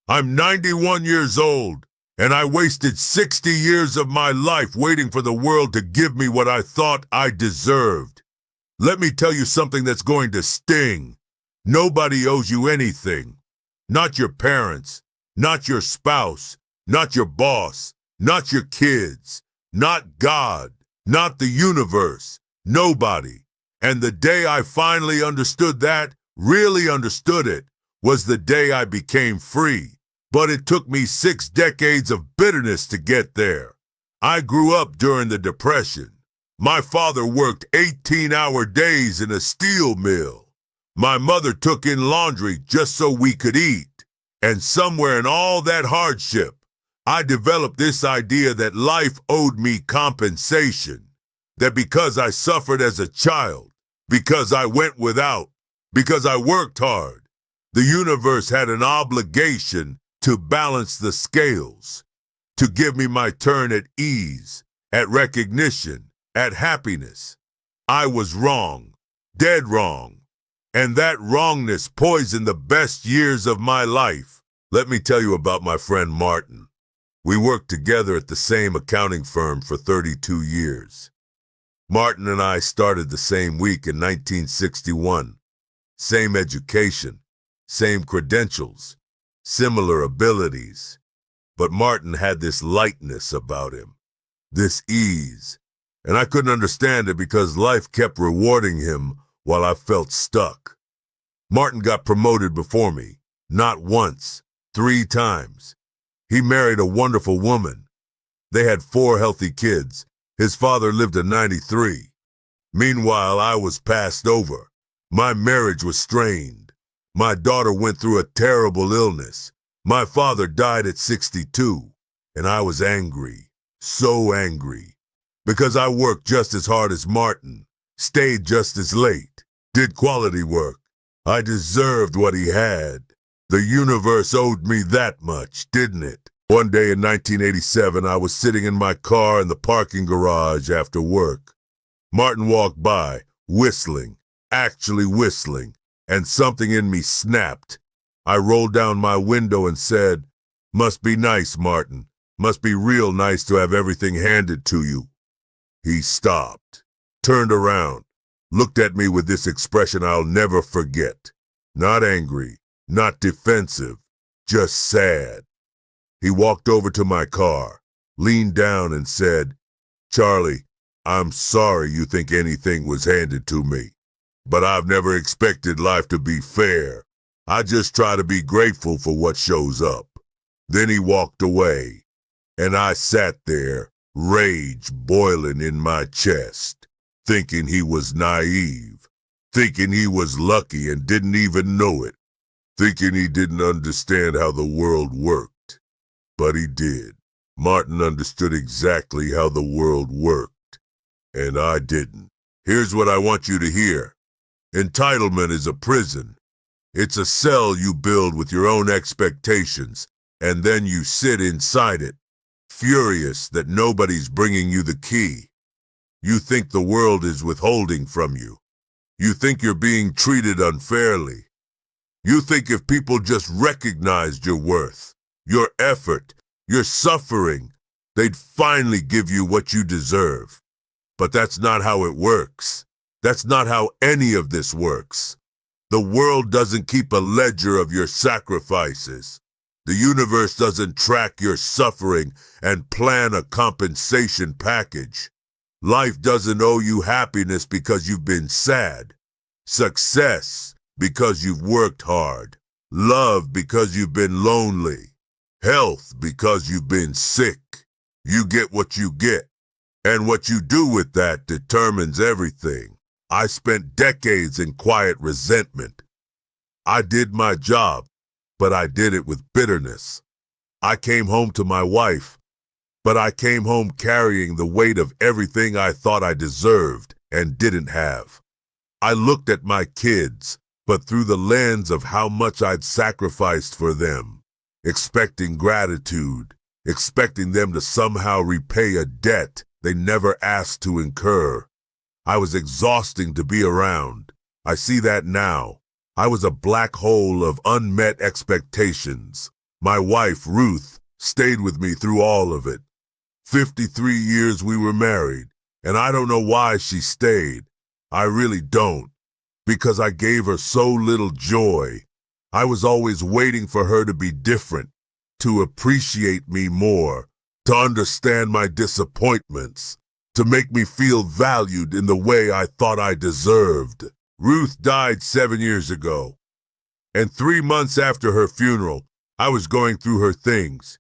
I'm 91 years old, and I wasted 60 years of my life waiting for the world to give me what I thought I deserved. Let me tell you something that's going to sting. Nobody owes you anything. Not your parents, not your spouse, not your boss, not your kids, not God, not the universe, nobody. And the day I finally understood that, really understood it, was the day I became free. But it took me 6 decades of bitterness to get there. I grew up during the Depression. My father worked 18-hour days in a steel mill. My mother took in laundry just so we could eat. And somewhere in all that hardship, I developed this idea that life owed me compensation. That because I suffered as a child, because I went without, because I worked hard, the universe had an obligation to balance the scales, to give me my turn at ease, at recognition, at happiness. I was wrong, dead wrong, and that wrongness poisoned the best years of my life. Let me tell you about my friend Martin. We worked together at the same accounting firm for 32 years. Martin and I started the same week in 1961. Same education, same credentials, similar abilities. But Martin had this lightness about him, this ease, and I couldn't understand it because life kept rewarding him while I felt stuck. Martin got promoted before me, not once, 3 times. He married a wonderful woman. They had 4 healthy kids. His father lived to 93. Meanwhile, I was passed over. My marriage was strained. My daughter went through a terrible illness. My father died at 62, and I was angry, so angry, because I worked just as hard as Martin, stayed just as late, did quality work. I deserved what he had. The universe owed me that much, didn't it? One day in 1987, I was sitting in my car in the parking garage after work. Martin walked by, whistling, actually whistling, and something in me snapped. I rolled down my window and said, "Must be nice, Martin. Must be real nice to have everything handed to you." He stopped, turned around, looked at me with this expression I'll never forget. Not angry, not defensive, just sad. He walked over to my car, leaned down and said, "Charlie, I'm sorry you think anything was handed to me, but I've never expected life to be fair. I just try to be grateful for what shows up." Then he walked away, and I sat there, rage boiling in my chest, thinking he was naive, thinking he was lucky and didn't even know it, thinking he didn't understand how the world worked. But he did. Martin understood exactly how the world worked, and I didn't. Here's what I want you to hear. Entitlement is a prison. It's a cell you build with your own expectations, and then you sit inside it, furious that nobody's bringing you the key. You think the world is withholding from you. You think you're being treated unfairly. You think if people just recognized your worth, your effort, your suffering, they'd finally give you what you deserve. But that's not how it works. That's not how any of this works. The world doesn't keep a ledger of your sacrifices. The universe doesn't track your suffering and plan a compensation package. Life doesn't owe you happiness because you've been sad, success because you've worked hard, love because you've been lonely, health because you've been sick. You get what you get, and what you do with that determines everything. I spent decades in quiet resentment. I did my job, but I did it with bitterness. I came home to my wife, but I came home carrying the weight of everything I thought I deserved and didn't have. I looked at my kids, but through the lens of how much I'd sacrificed for them, expecting gratitude, expecting them to somehow repay a debt they never asked to incur. I was exhausting to be around. I see that now. I was a black hole of unmet expectations, My wife, Ruth, stayed with me through all of it. 53 years we were married, and I don't know why she stayed. I really don't, because I gave her so little joy. I was always waiting for her to be different, to appreciate me more, to understand my disappointments, to make me feel valued in the way I thought I deserved. Ruth died 7 years ago, and 3 months after her funeral, I was going through her things.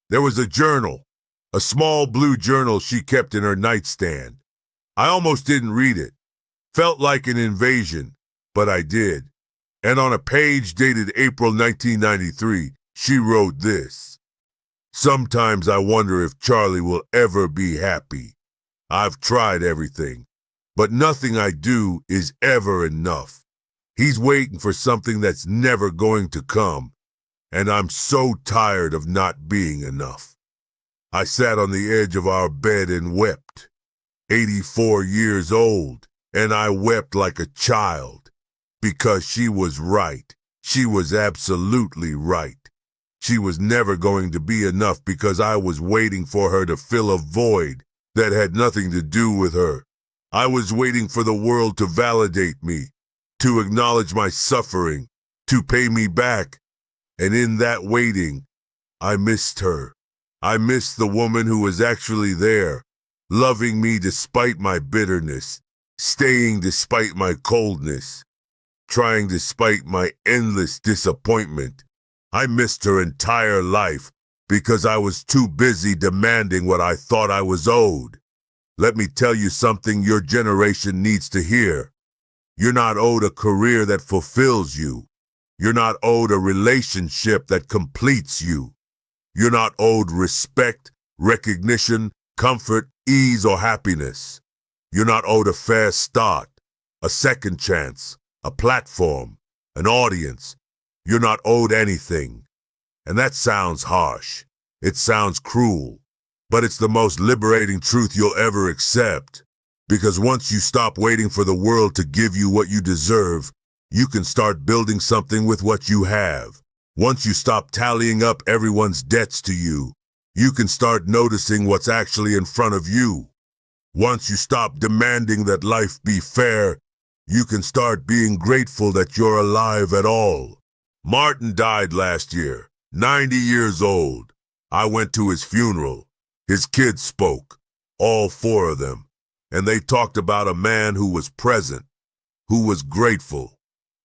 There was a journal, a small blue journal she kept in her nightstand. I almost didn't read it. Felt like an invasion, but I did. And on a page dated April 1993, she wrote this: "Sometimes I wonder if Charlie will ever be happy. I've tried everything, but nothing I do is ever enough. He's waiting for something that's never going to come, and I'm so tired of not being enough." I sat on the edge of our bed and wept. 84 years old, and I wept like a child, because she was right. She was absolutely right. She was never going to be enough because I was waiting for her to fill a void that had nothing to do with her. I was waiting for the world to validate me, to acknowledge my suffering, to pay me back. And in that waiting, I missed her. I missed the woman who was actually there, loving me despite my bitterness, staying despite my coldness, trying despite my endless disappointment. I missed her entire life because I was too busy demanding what I thought I was owed. Let me tell you something your generation needs to hear. You're not owed a career that fulfills you. You're not owed a relationship that completes you. You're not owed respect, recognition, comfort, ease, or happiness. You're not owed a fair start, a second chance, a platform, an audience. You're not owed anything. And that sounds harsh. It sounds cruel. But it's the most liberating truth you'll ever accept. Because once you stop waiting for the world to give you what you deserve, you can start building something with what you have. Once you stop tallying up everyone's debts to you, you can start noticing what's actually in front of you. Once you stop demanding that life be fair, you can start being grateful that you're alive at all. Martin died last year, 90 years old. I went to his funeral. His kids spoke, all 4 of them, and they talked about a man who was present, who was grateful,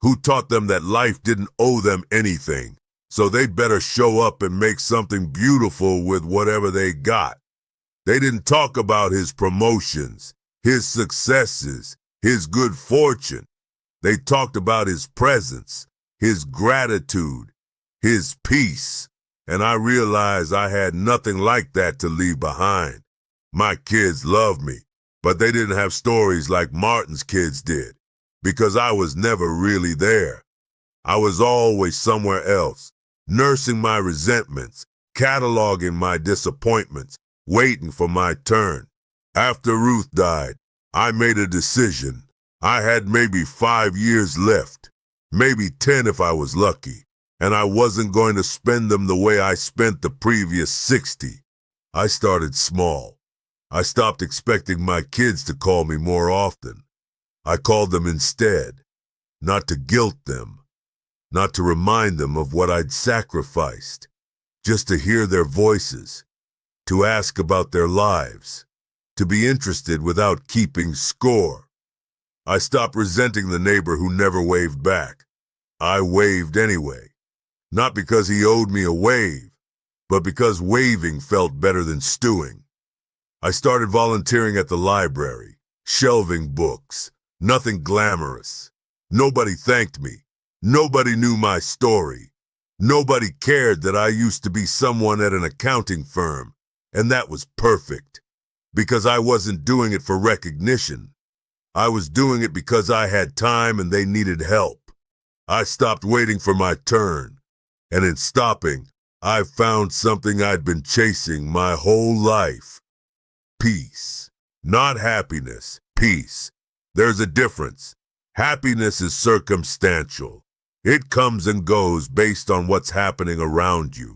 who taught them that life didn't owe them anything, so they'd better show up and make something beautiful with whatever they got. They didn't talk about his promotions, his successes, his good fortune. They talked about his presence, his gratitude, his peace, and I realized I had nothing like that to leave behind. My kids loved me, but they didn't have stories like Martin's kids did, because I was never really there. I was always somewhere else, nursing my resentments, cataloging my disappointments, waiting for my turn. After Ruth died, I made a decision. I had maybe 5 years left, maybe 10 if I was lucky, and I wasn't going to spend them the way I spent the previous 60. I started small. I stopped expecting my kids to call me more often. I called them instead, not to guilt them, not to remind them of what I'd sacrificed, just to hear their voices, to ask about their lives, to be interested without keeping score. I stopped resenting the neighbor who never waved back. I waved anyway, not because he owed me a wave, but because waving felt better than stewing. I started volunteering at the library, shelving books, nothing glamorous. Nobody thanked me. Nobody knew my story. Nobody cared that I used to be someone at an accounting firm, and that was perfect, because I wasn't doing it for recognition. I was doing it because I had time and they needed help. I stopped waiting for my turn, and in stopping, I found something I'd been chasing my whole life. Peace. Not happiness, peace. There's a difference. Happiness is circumstantial. It comes and goes based on what's happening around you.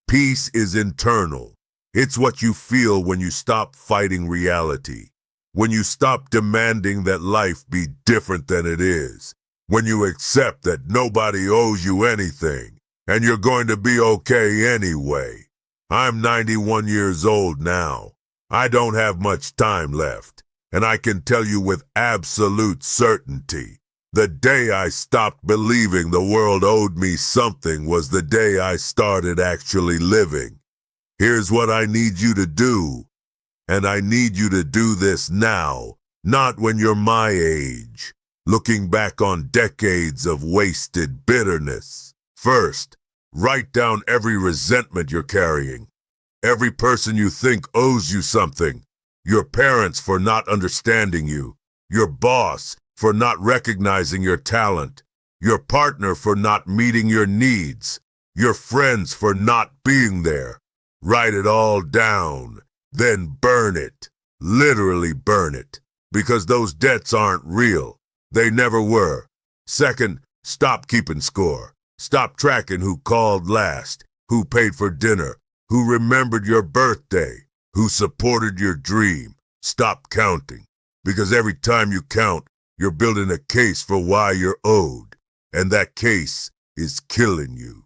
Peace is internal. It's what you feel when you stop fighting reality, when you stop demanding that life be different than it is, when you accept that nobody owes you anything, and you're going to be okay anyway. I'm 91 years old now. I don't have much time left, and I can tell you with absolute certainty, the day I stopped believing the world owed me something was the day I started actually living. Here's what I need you to do, and I need you to do this now, not when you're my age, looking back on decades of wasted bitterness. First, write down every resentment you're carrying, every person you think owes you something, your parents for not understanding you, your boss for not recognizing your talent, your partner for not meeting your needs, your friends for not being there. Write it all down, then burn it, literally burn it, because those debts aren't real. They never were. Second, stop keeping score. Stop tracking who called last, who paid for dinner, who remembered your birthday, who supported your dream. Stop counting, because every time you count, you're building a case for why you're owed, and that case is killing you.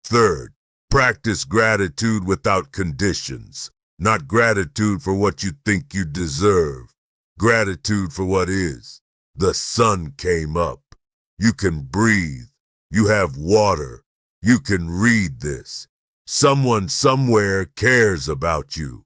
Third, practice gratitude without conditions, not gratitude for what you think you deserve, gratitude for what is. The sun came up. You can breathe. You have water. You can read this. Someone somewhere cares about you.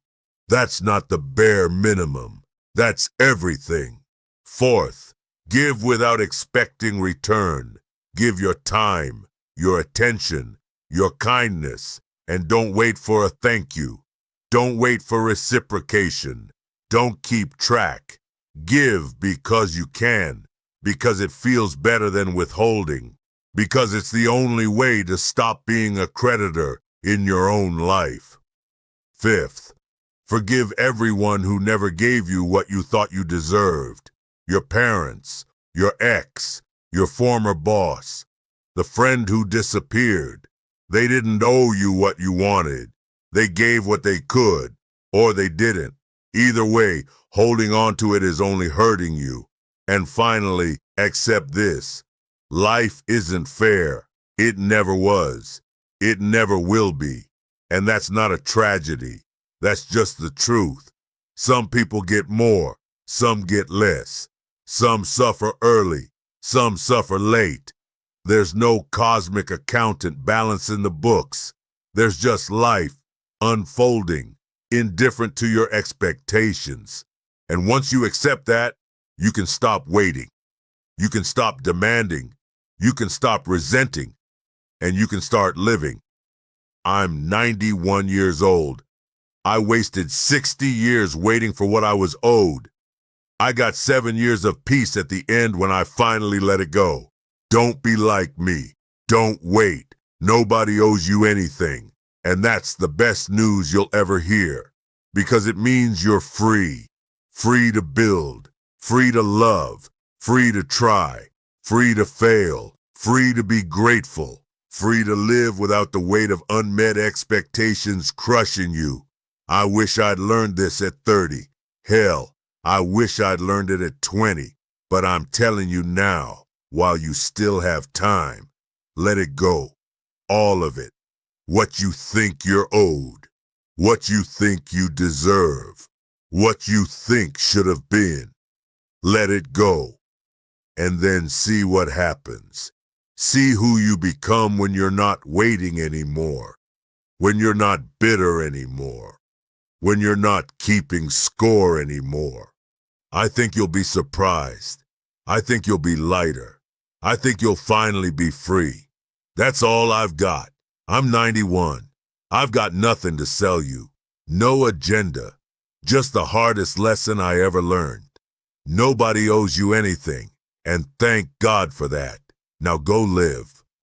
That's not the bare minimum. That's everything. Fourth, give without expecting return. Give your time, your attention, your kindness, and don't wait for a thank you. Don't wait for reciprocation. Don't keep track. Give because you can, because it feels better than withholding, because it's the only way to stop being a creditor in your own life. Fifth, forgive everyone who never gave you what you thought you deserved. Your parents, your ex, your former boss, the friend who disappeared. They didn't owe you what you wanted. They gave what they could, or they didn't. Either way, holding on to it is only hurting you. And finally, accept this. Life isn't fair. It never was. It never will be. And that's not a tragedy. That's just the truth. Some people get more. Some get less. Some suffer early. Some suffer late. There's no cosmic accountant balancing the books. There's just life unfolding, indifferent to your expectations. And once you accept that, you can stop waiting. You can stop demanding. You can stop resenting. And you can start living. I'm 91 years old. I wasted 60 years waiting for what I was owed. I got 7 years of peace at the end when I finally let it go. Don't be like me. Don't wait. Nobody owes you anything. And that's the best news you'll ever hear. Because it means you're free. Free to build. Free to love. Free to try. Free to fail. Free to be grateful. Free to live without the weight of unmet expectations crushing you. I wish I'd learned this at 30. Hell, I wish I'd learned it at 20. But I'm telling you now, while you still have time, let it go. All of it. What you think you're owed. What you think you deserve. What you think should have been. Let it go. And then see what happens. See who you become when you're not waiting anymore. When you're not bitter anymore. When you're not keeping score anymore. I think you'll be surprised. I think you'll be lighter. I think you'll finally be free. That's all I've got. I'm 91. I've got nothing to sell you. No agenda. Just the hardest lesson I ever learned. Nobody owes you anything, and thank God for that. Now go live.